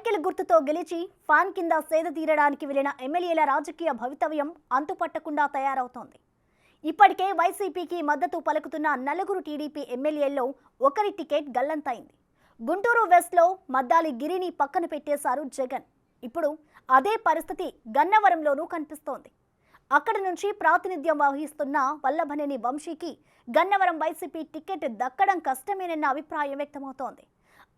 Cycle గుర్తుతో గెలిచి fan కింద సేద తీరడానికి వెళ్లిన ఎమ్మెల్యేల రాజకీయ భవితవ్యం అంతుపట్టకుండా తయారవుతోంది. ఇప్పటికే వైసీపీకి మద్దతు పలుకుతున్న నలుగురు టీడీపీ ఎమ్మెల్యేల్లో ఒకరి టికెట్ గల్లంతైంది. గుంటూరు వెస్ట్లో మద్దాలి గిరిని పక్కన పెట్టేశారు జగన్. ఇప్పుడు అదే పరిస్థితి గన్నవరంలోనూ కనిపిస్తోంది. అక్కడి నుంచి ప్రాతినిధ్యం వహిస్తున్న వల్లభనేని వంశీకి గన్నవరం వైసీపీ టికెట్ దక్కడం కష్టమేనన్న అభిప్రాయం వ్యక్తమవుతోంది.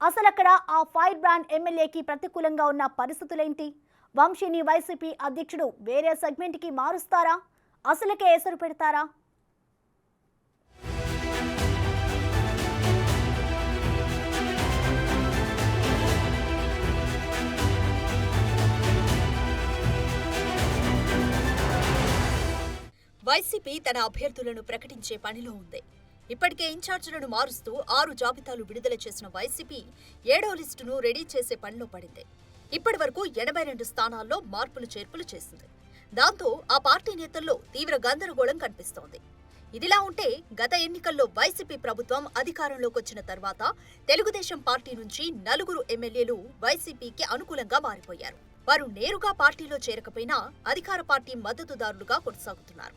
అసలక్కడ ఆ ఫైర్ బ్రాండ్ ఎమ్మెల్యేకి ప్రతికూలంగా ఉన్న పరిస్థితులేంటి? వంశీని వైసీపీ అధ్యక్షుడు వేరే సెగ్మెంట్కి మారుస్తారా? అసలుకే ఎసరు పెడతారా? వైసీపీ తన అభ్యర్థులను ప్రకటించే పనిలో ఉంది. ఇప్పటికే ఇన్ఛార్జీలను మారుస్తూ 6 జాబితాలు విడుదల చేసిన వైసీపీ 7వ లిస్టును రెడీ చేసే పనిలో పడింది. ఇప్పటి వరకు 82 స్థానాల్లో మార్పులు చేర్పులు చేసింది. దాంతో ఆ పార్టీ నేతల్లో తీవ్ర గందరగోళం కనిపిస్తోంది. ఇదిలా ఉంటే గత ఎన్నికల్లో వైసీపీ ప్రభుత్వం అధికారంలోకి వచ్చిన తర్వాత తెలుగుదేశం పార్టీ నుంచి 4 ఎమ్మెల్యేలు వైసీపీకి అనుకూలంగా మారిపోయారు. వారు నేరుగా పార్టీలో చేరకపోయినా అధికార పార్టీ మద్దతుదారులుగా కొనసాగుతున్నారు.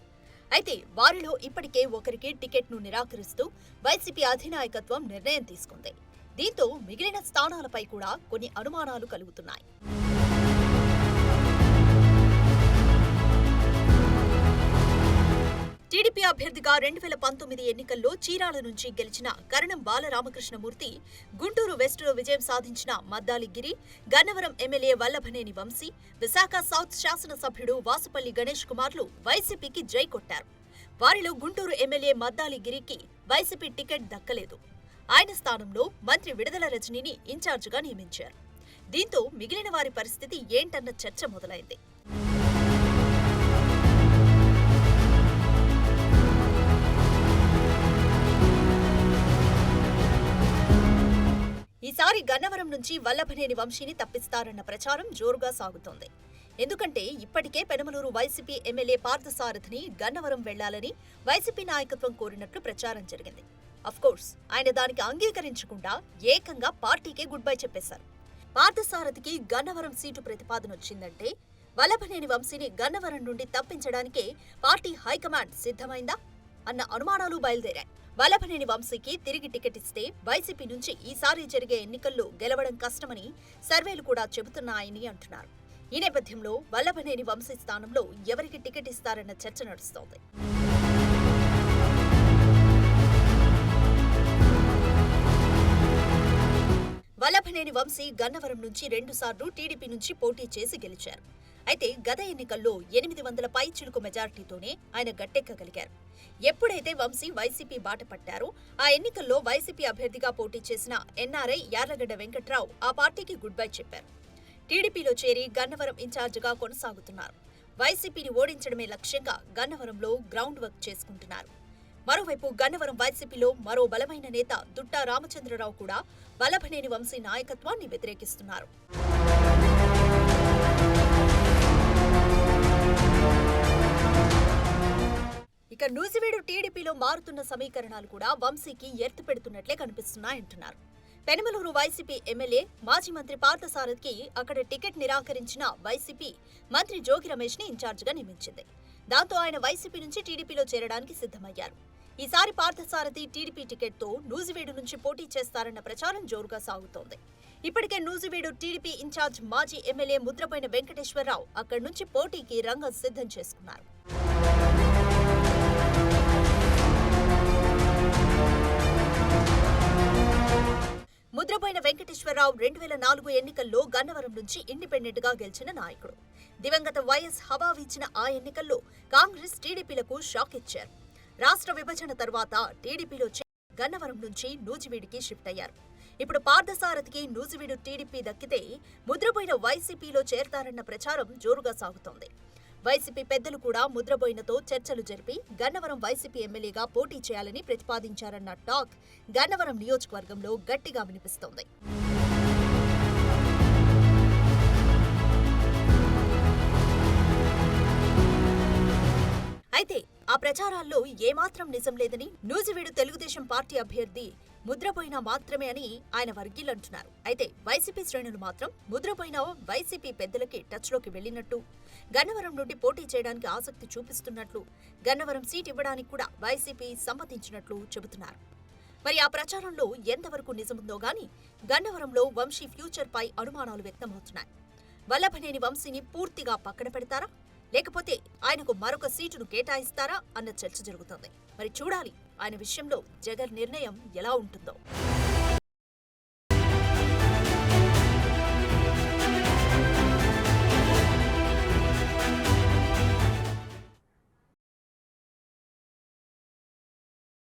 అయితే వారిలో ఇప్పటికే ఒకరికి టికెట్ను నిరాకరిస్తూ వైసీపీ అధినాయకత్వం నిర్ణయం తీసుకుంది. దీంతో మిగిలిన స్థానాలపై కూడా కొన్ని అనుమానాలు కలుగుతున్నాయి. టీడీపీ అభ్యర్థిగా 2019 ఎన్నికల్లో చీరాల నుంచి గెలిచిన కరణం బాలరామకృష్ణమూర్తి, గుంటూరు వెస్టులో విజయం సాధించిన మద్దాలి గిరి, గన్నవరం ఎమ్మెల్యే వల్లభనేని వంశీ, విశాఖ సౌత్ శాసనసభ్యుడు వాసుపల్లి గణేష్ కుమార్లు వైసీపీకి జై కొట్టారు. వారిలో గుంటూరు ఎమ్మెల్యే మద్దాలి గిరికి వైసీపీ టికెట్ దక్కలేదు. ఆయన స్థానంలో మంత్రి విడుదల రజనీని ఇన్ఛార్జిగా నియమించారు. దీంతో మిగిలిన వారి పరిస్థితి ఏంటన్న చర్చ మొదలైంది. ఈసారి గన్నవరం నుంచి వల్లభనేని వంశీని తప్పిస్తారన్న ప్రచారం జోరుగా సాగుతోంది. ఎందుకంటే ఇప్పటికే పెనమలూరు వైసీపీ ఎమ్మెల్యే పార్థసారథిని గన్నవరం వెళ్లాలని వైసీపీ నాయకత్వం కోరినట్లు ప్రచారం జరిగింది. అఫ్కోర్స్ ఆయన దానికి అంగీకరించకుండా ఏకంగా పార్టీకే గుడ్ బై చెప్పేశారు. పార్థసారథికి గన్నవరం సీటు ప్రతిపాదన వచ్చిందంటే వల్లభనేని వంశీని గన్నవరం నుండి తప్పించడానికే పార్టీ హైకమాండ్ సిద్ధమైందా అన్న అనుమానాలు బయలుదేరాయి. వల్లభనేని వంశీకి తిరిగి టికెట్ ఇస్తే వైసీపీ నుంచి ఈసారి జరిగే ఎన్నికల్లో గెలవడం కష్టమని సర్వేలు కూడా చెబుతున్నాయని అంటున్నారు. ఈ నేపథ్యంలో వల్లభనేని వంశీ స్థానంలో ఎవరికి టికెట్ ఇస్తారన్న చర్చ నడుస్తోంది. వల్లభనేని వంశీ గన్నవరం నుంచి 2 సార్లు టీడీపీ నుంచి పోటీ చేసి గెలిచారు. అయితే గత ఎన్నికల్లో 800 పైచిలుకు మెజార్టీతోనే ఆయన గట్టెక్కగలిగారు. ఎప్పుడైతే వంశీ వైసీపీ బాట పట్టారో ఆ ఎన్నికల్లో వైసీపీ అభ్యర్థిగా పోటీ చేసిన ఎన్ఆర్ఐ యార్లగడ్డ వెంకట్రావు ఆ పార్టీకి గుడ్ బై చెప్పారు. టీడీపీలో చేరి గన్నవరం ఇన్ఛార్జిగా కొనసాగుతున్నారు. వైసీపీని ఓడించడమే లక్ష్యంగా గన్నవరంలో గ్రౌండ్ వర్క్ చేసుకుంటున్నారు. మరోవైపు గన్నవరం వైసీపీలో మరో బలమైన నేత దుట్టా రామచంద్రరావు కూడా వల్లభనేని వంశీ నాయకత్వాన్ని వ్యతిరేకిస్తున్నారు. ఇక నూజివీడు టీడీపీలో మారుతున్న సమీకరణాలు కూడా వంశీకి ఎర్త్ పెడుతున్నట్లే కనిపిస్తున్నాయంటున్నారు. పెనమలూరు వైసీపీ ఎమ్మెల్యే మాజీ మంత్రి పార్థసారథికి అక్కడ టికెట్ నిరాకరించిన వైసీపీ మంత్రి జోగి రమేష్ ని ఇన్ఛార్జిగా నియమించింది. దాంతో ఆయన వైసీపీ నుంచి టీడీపీలో చేరడానికి సిద్ధమయ్యారు. ఈసారి పార్థసారథి టీడీపీ టికెట్తో నూజివీడు నుంచి పోటీ చేస్తారన్న ప్రచారం జోరుగా సాగుతోంది. ఇప్పటికే నూజివీడు టీడీపీ ఇన్ఛార్జ్ మాజీ ఎమ్మెల్యే ముద్రబోయిన వెంకటేశ్వరరావు అక్కడి నుంచి పోటీకి రంగం సిద్ధం చేసుకున్నారు. ముద్రబోయిన వెంకటేశ్వరరావు 2004 ఎన్నికల్లో గన్నవరం నుంచి ఇండిపెండెంట్ గా గెలిచిన నాయకుడు. దివంగత వైఎస్ హవా వీచిన ఆ ఎన్నికల్లో కాంగ్రెస్ టీడీపీలకు షాక్ ఇచ్చారు. రాష్ట్ర విభజన తర్వాత టీడీపీలో గన్నవరం నుంచి నూజివీడుకి షిఫ్ట్ అయ్యారు. ఇప్పుడు పార్థసారథికి నూజివీడు టీడీపీ దక్కితే ముద్రబోయిన వైసీపీలో చేరతారన్న ప్రచారం జోరుగా సాగుతోంది. వైసీపీ పెద్దలు కూడా ముద్రబోయినతో చర్చలు జరిపి గన్నవరం వైసీపీ ఎమ్మెల్యేగా పోటీ చేయాలని ప్రతిపాదించారన్న టాక్ గన్నవరం నియోజకవర్గంలో గట్టిగా వినిపిస్తోంది. అయితే ఆ ప్రచారాల్లో ఏమాత్రం నిజం లేదని, నూజివీడు తెలుగుదేశం పార్టీ అభ్యర్థి ముద్రపోయినా మాత్రమే అని ఆయన వర్గీయులంటున్నారు. అయితే వైసీపీ శ్రేణులు మాత్రం ముద్రపోయిన వైసీపీ పెద్దలకి టచ్లోకి వెళ్లినట్టు, గన్నవరం నుండి పోటీ చేయడానికి ఆసక్తి చూపిస్తున్నట్లు, గన్నవరం సీట్ ఇవ్వడానికి కూడా వైసీపీ సమ్మతించినట్లు చెబుతున్నారు. మరి ఆ ప్రచారంలో ఎంతవరకు నిజముందో గాని గన్నవరంలో వంశీ ఫ్యూచర్ పై అనుమానాలు వ్యక్తమవుతున్నాయి. వల్లభనేని వంశీని పూర్తిగా పక్కన పెడతారా, లేకపోతే ఆయనకు మరొక సీటును కేటాయిస్తారా అన్న చర్చ జరుగుతోంది. మరి చూడాలి ఆయన విషయంలో జగన్ నిర్ణయం ఎలా ఉంటుందో.